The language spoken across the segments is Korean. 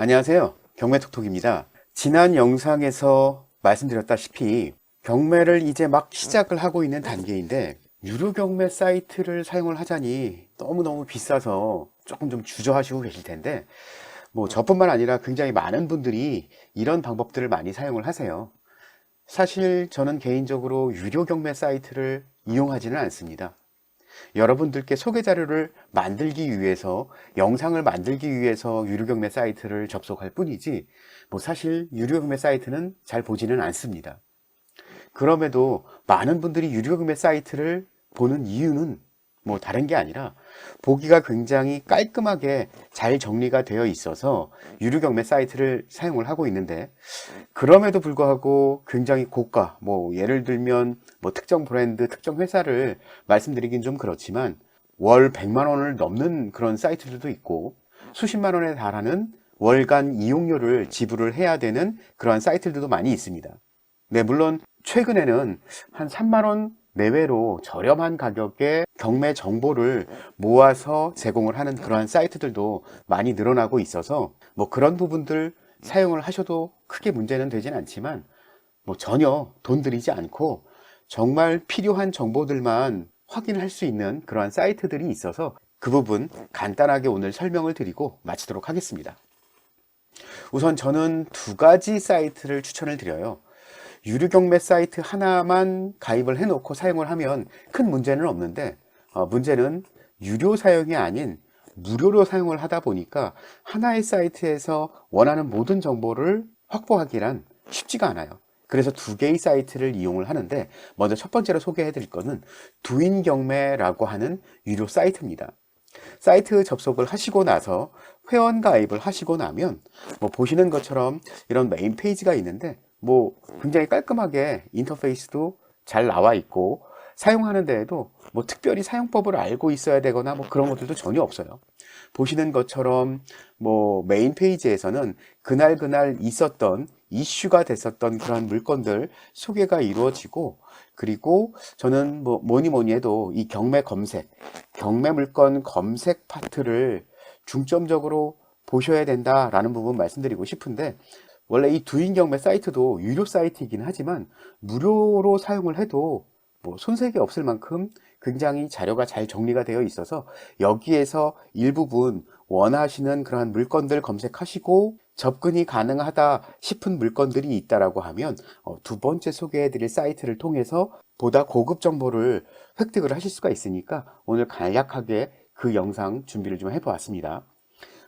안녕하세요. 경매톡톡입니다. 지난 영상에서 말씀드렸다시피 경매를 이제 막 시작을 하고 있는 단계인데 유료 경매 사이트를 사용을 하자니 너무너무 비싸서 조금 좀 주저하시고 계실 텐데 뭐 저뿐만 아니라 굉장히 많은 분들이 이런 방법들을 많이 사용을 하세요. 사실 저는 개인적으로 유료 경매 사이트를 이용하지는 않습니다. 여러분들께 소개 자료를 만들기 위해서, 영상을 만들기 위해서 유료 경매 사이트를 접속할 뿐이지 뭐 사실 유료 경매 사이트는 잘 보지는 않습니다. 그럼에도 많은 분들이 유료 경매 사이트를 보는 이유는 뭐 다른 게 아니라 보기가 굉장히 깔끔하게 잘 정리가 되어 있어서 유료 경매 사이트를 사용을 하고 있는데, 그럼에도 불구하고 굉장히 고가, 뭐 예를 들면 뭐 특정 브랜드, 특정 회사를 말씀드리긴 좀 그렇지만 월 100만 원을 넘는 그런 사이트들도 있고 수십만 원에 달하는 월간 이용료를 지불을 해야 되는 그러한 사이트들도 많이 있습니다. 네, 물론 최근에는 한 3만 원 내외로 저렴한 가격에 경매 정보를 모아서 제공을 하는 그러한 사이트들도 많이 늘어나고 있어서 뭐 그런 부분들 사용을 하셔도 크게 문제는 되진 않지만 뭐 전혀 돈 들이지 않고 정말 필요한 정보들만 확인할 수 있는 그러한 사이트들이 있어서 그 부분 간단하게 오늘 설명을 드리고 마치도록 하겠습니다. 우선 저는 두 가지 사이트를 추천을 드려요. 유료 경매 사이트 하나만 가입을 해놓고 사용을 하면 큰 문제는 없는데 문제는 유료 사용이 아닌 무료로 사용을 하다 보니까 하나의 사이트에서 원하는 모든 정보를 확보하기란 쉽지가 않아요. 그래서 두 개의 사이트를 이용을 하는데, 먼저 첫 번째로 소개해 드릴 거는 두인 경매라고 하는 유료 사이트입니다. 사이트 접속을 하시고 나서 회원 가입을 하시고 나면 뭐 보시는 것처럼 이런 메인 페이지가 있는데 뭐 굉장히 깔끔하게 인터페이스도 잘 나와 있고 사용하는 데에도 뭐 특별히 사용법을 알고 있어야 되거나 뭐 그런 것들도 전혀 없어요. 보시는 것처럼 뭐 메인 페이지에서는 그날 있었던 이슈가 됐었던 그런 물건들 소개가 이루어지고, 그리고 저는 뭐 뭐니 해도 이 경매 검색, 경매 물건 검색 파트를 중점적으로 보셔야 된다라는 부분 말씀드리고 싶은데, 원래 이 두인 경매 사이트도 유료 사이트이긴 하지만 무료로 사용을 해도 뭐 손색이 없을 만큼 굉장히 자료가 잘 정리가 되어 있어서 여기에서 일부분 원하시는 그러한 물건들 검색하시고 접근이 가능하다 싶은 물건들이 있다라고 하면 두 번째 소개해드릴 사이트를 통해서 보다 고급 정보를 획득을 하실 수가 있으니까 오늘 간략하게 그 영상 준비를 좀 해보았습니다.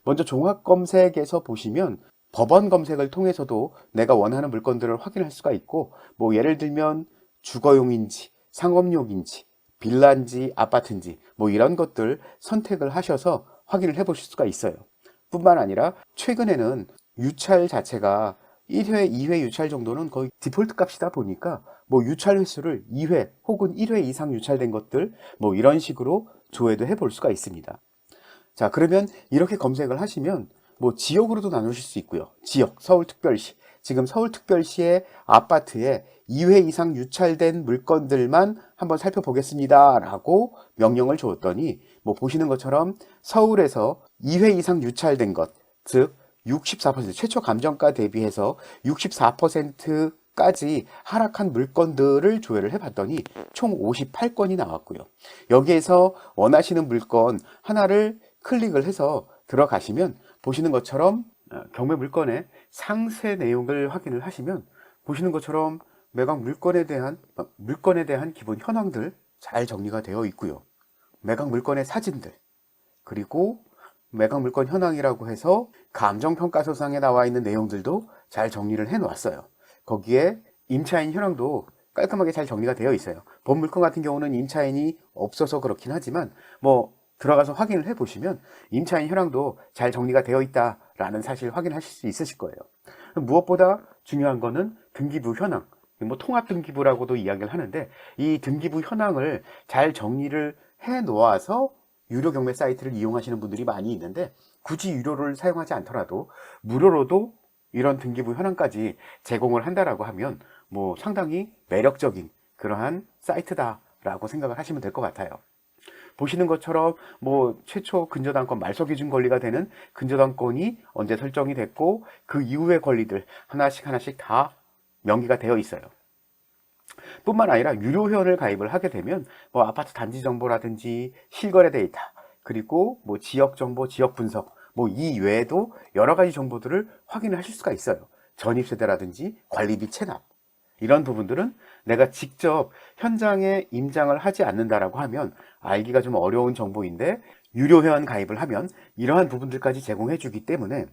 먼저 종합 검색에서 보시면 법원 검색을 통해서도 내가 원하는 물건들을 확인할 수가 있고, 뭐 예를 들면 주거용인지 상업용인지 빌라인지 아파트인지 뭐 이런 것들 선택을 하셔서 확인을 해 보실 수가 있어요. 뿐만 아니라 최근에는 유찰 자체가 1회, 2회 유찰 정도는 거의 디폴트 값이다 보니까 뭐 유찰 횟수를 2회 혹은 1회 이상 유찰된 것들 뭐 이런 식으로 조회도 해 볼 수가 있습니다. 자, 그러면 이렇게 검색을 하시면 뭐 지역으로도 나누실 수 있고요. 지역, 서울특별시. 지금 서울특별시의 아파트에 2회 이상 유찰된 물건들만 한번 살펴보겠습니다 라고 명령을 주었더니 뭐 보시는 것처럼 서울에서 2회 이상 유찰된 것, 즉 64%, 최초 감정가 대비해서 64%까지 하락한 물건들을 조회를 해봤더니 총 58건이 나왔고요. 여기에서 원하시는 물건 하나를 클릭을 해서 들어가시면 보시는 것처럼 경매 물건의 상세 내용을 확인을 하시면 보시는 것처럼 매각 물건에 대한 기본 현황들 잘 정리가 되어 있고요. 매각 물건의 사진들, 그리고 매각 물건 현황이라고 해서 감정평가서상에 나와 있는 내용들도 잘 정리를 해 놓았어요. 거기에 임차인 현황도 깔끔하게 잘 정리가 되어 있어요. 본 물건 같은 경우는 임차인이 없어서 그렇긴 하지만 뭐 들어가서 확인을 해 보시면 임차인 현황도 잘 정리가 되어 있다라는 사실 확인하실 수 있으실 거예요. 무엇보다 중요한 거는 등기부 현황, 뭐 통합 등기부라고도 이야기를 하는데 이 등기부 현황을 잘 정리를 해 놓아서 유료 경매 사이트를 이용하시는 분들이 많이 있는데, 굳이 유료를 사용하지 않더라도 무료로도 이런 등기부 현황까지 제공을 한다라고 하면 뭐 상당히 매력적인 그러한 사이트다라고 생각을 하시면 될 것 같아요. 보시는 것처럼 뭐 최초 근저당권 말소기준 권리가 되는 근저당권이 언제 설정이 됐고 그 이후의 권리들 하나씩 하나씩 다 명기가 되어 있어요. 뿐만 아니라 유료 회원을 가입을 하게 되면 뭐 아파트 단지 정보라든지 실거래 데이터, 그리고 뭐 지역 정보, 지역 분석, 뭐 이 외에도 여러 가지 정보들을 확인을 하실 수가 있어요. 전입세대라든지 관리비 체납, 이런 부분들은 내가 직접 현장에 임장을 하지 않는다라고 하면 알기가 좀 어려운 정보인데, 유료 회원 가입을 하면 이러한 부분들까지 제공해 주기 때문에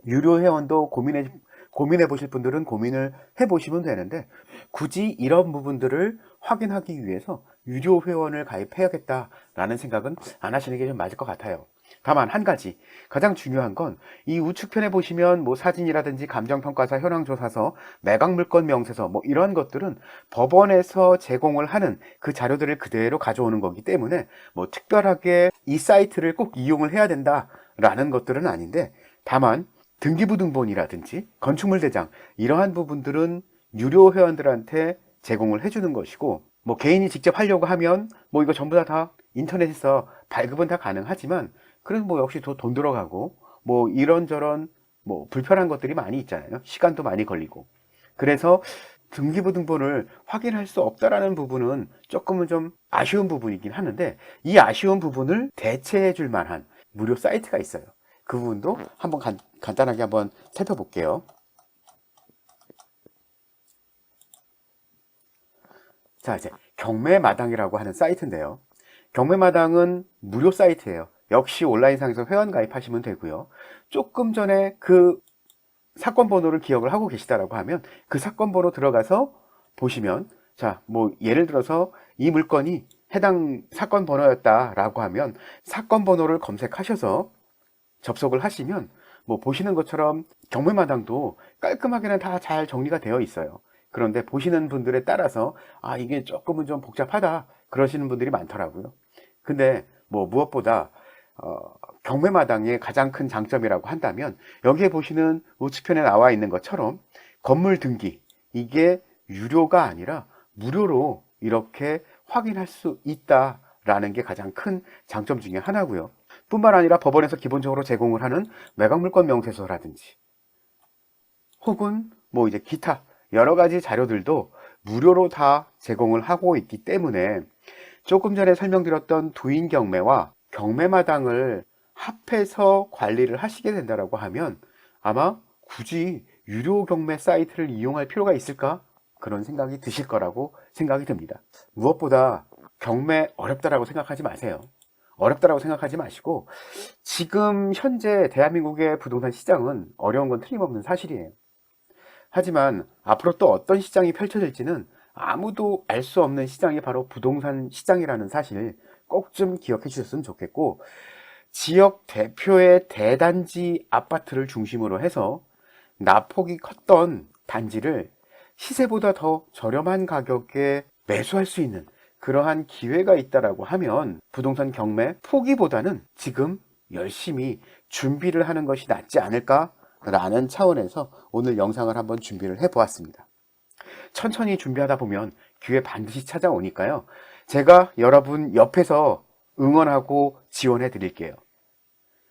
유료 회원도 고민해 보실 분들은 고민을 해 보시면 되는데, 굳이 이런 부분들을 확인하기 위해서 유료 회원을 가입해야겠다라는 생각은 안 하시는 게 좀 맞을 것 같아요. 다만 한 가지 가장 중요한 건 이 우측편에 보시면 뭐 사진이라든지 감정평가서, 현황조사서, 매각물건 명세서, 뭐 이런 것들은 법원에서 제공을 하는 그 자료들을 그대로 가져오는 거기 때문에 뭐 특별하게 이 사이트를 꼭 이용을 해야 된다라는 것들은 아닌데, 다만 등기부등본이라든지 건축물 대장, 이러한 부분들은 유료 회원들한테 제공을 해주는 것이고, 뭐 개인이 직접 하려고 하면 뭐 이거 전부 다 인터넷에서 발급은 다 가능하지만, 그래도 뭐 역시 돈 들어가고 뭐 이런저런 뭐 불편한 것들이 많이 있잖아요. 시간도 많이 걸리고. 그래서 등기부등본을 확인할 수 없다라는 부분은 조금은 좀 아쉬운 부분이긴 하는데, 이 아쉬운 부분을 대체해 줄 만한 무료 사이트가 있어요. 그 부분도 한번 간단하게 한번 살펴볼게요. 자, 이제 경매마당이라고 하는 사이트인데요. 경매마당은 무료 사이트예요. 역시 온라인상에서 회원 가입하시면 되고요. 조금 전에 그 사건 번호를 기억을 하고 계시다라고 하면 그 사건 번호 들어가서 보시면, 자, 뭐 예를 들어서 이 물건이 해당 사건 번호였다라고 하면 사건 번호를 검색하셔서 접속을 하시면 뭐 보시는 것처럼 경매마당도 깔끔하게는 다 잘 정리가 되어 있어요. 그런데 보시는 분들에 따라서 아, 이게 조금은 좀 복잡하다 그러시는 분들이 많더라고요. 근데 뭐 무엇보다 경매마당의 가장 큰 장점이라고 한다면, 여기에 보시는 우측편에 나와 있는 것처럼 건물 등기, 이게 유료가 아니라 무료로 이렇게 확인할 수 있다라는 게 가장 큰 장점 중에 하나고요. 뿐만 아니라 법원에서 기본적으로 제공을 하는 매각물건 명세서라든지 혹은 뭐 이제 기타 여러 가지 자료들도 무료로 다 제공을 하고 있기 때문에, 조금 전에 설명드렸던 두인 경매와 경매마당을 합해서 관리를 하시게 된다라고 하면 아마 굳이 유료 경매 사이트를 이용할 필요가 있을까? 그런 생각이 드실 거라고 생각이 듭니다. 무엇보다 경매 어렵다라고 생각하지 마세요. 어렵다라고 생각하지 마시고, 지금 현재 대한민국의 부동산 시장은 어려운 건 틀림없는 사실이에요. 하지만 앞으로 또 어떤 시장이 펼쳐질지는 아무도 알 수 없는 시장이 바로 부동산 시장이라는 사실 꼭 좀 기억해 주셨으면 좋겠고, 지역 대표의 대단지 아파트를 중심으로 해서 나폭이 컸던 단지를 시세보다 더 저렴한 가격에 매수할 수 있는 그러한 기회가 있다라고 하면 부동산 경매 포기보다는 지금 열심히 준비를 하는 것이 낫지 않을까라는 차원에서 오늘 영상을 한번 준비를 해보았습니다. 천천히 준비하다 보면 기회 반드시 찾아오니까요. 제가 여러분 옆에서 응원하고 지원해 드릴게요.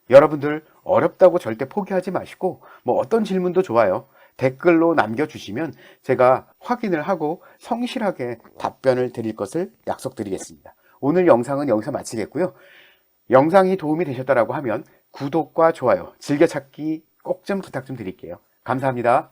여러분들 어렵다고 절대 포기하지 마시고, 뭐 어떤 질문도 좋아요. 댓글로 남겨주시면 제가 확인을 하고 성실하게 답변을 드릴 것을 약속드리겠습니다. 오늘 영상은 여기서 마치겠고요. 영상이 도움이 되셨다고 하면 구독과 좋아요, 즐겨찾기 꼭 좀 부탁 좀 드릴게요. 감사합니다.